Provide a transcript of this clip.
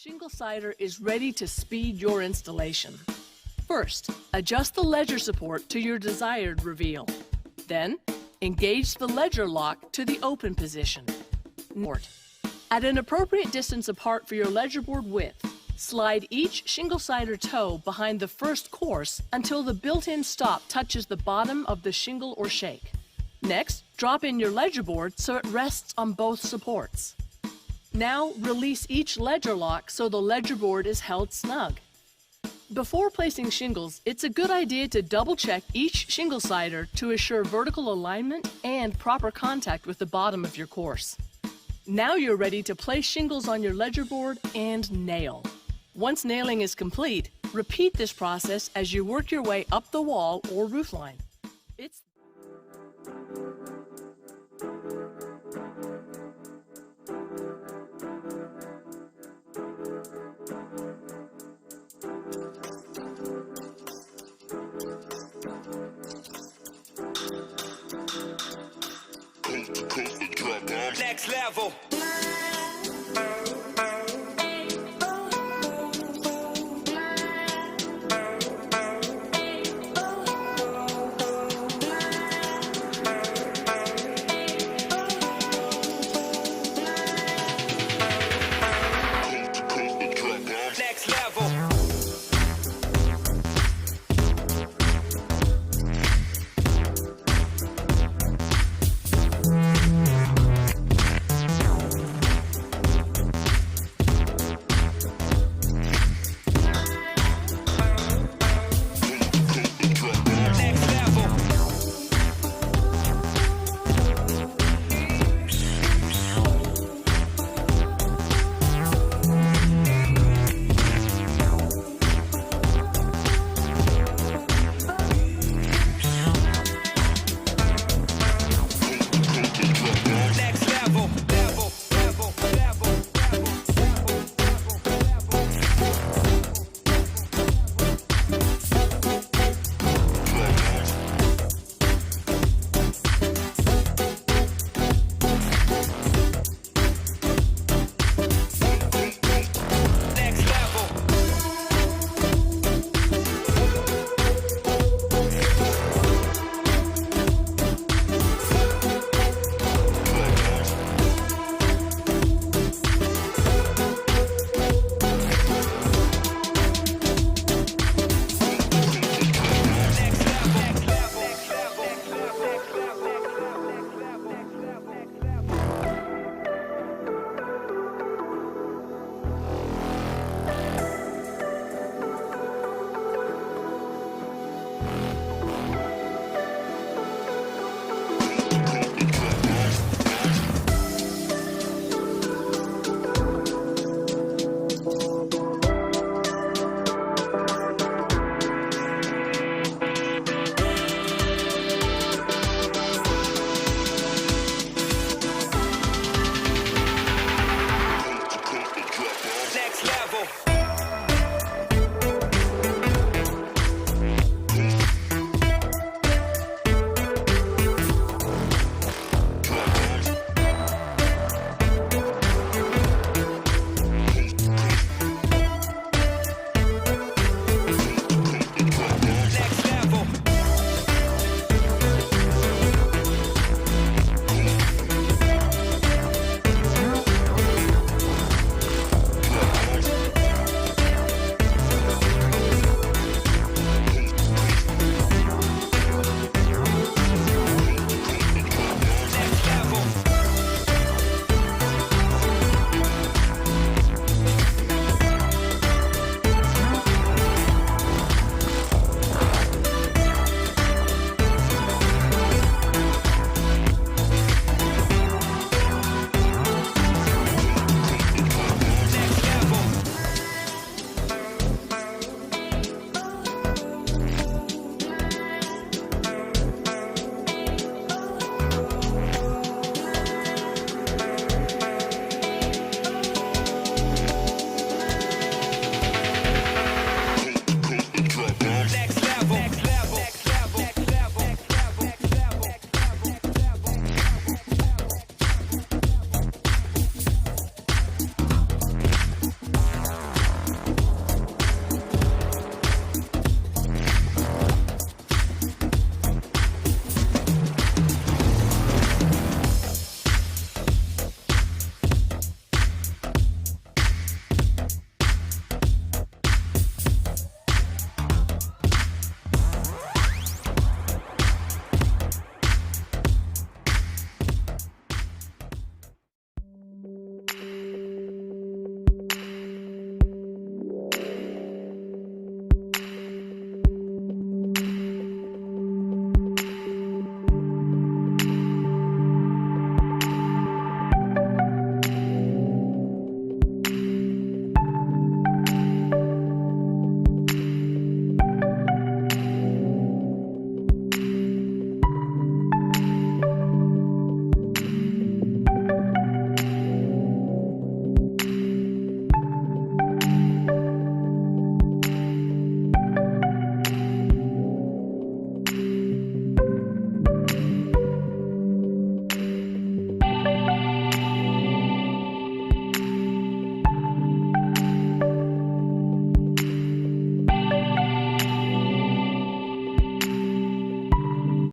Shingle Sider is ready to speed your installation. First, adjust the ledger support to your desired reveal. Then, engage the ledger lock to the open position. At an appropriate distance apart for your ledger board width, slide each Shingle Sider toe behind the first course until the built-in stop touches the bottom of the shingle or shake. Next, drop in your ledger board so it rests on both supports. Now, release each ledger lock so the ledger board is held snug. Before placing shingles, it's a good idea to double-check each Shingle Sider to assure vertical alignment and proper contact with the bottom of your course. Now you're ready to place shingles on your ledger board and nail. Once nailing is complete, repeat this process as you work your way up the wall or roofline.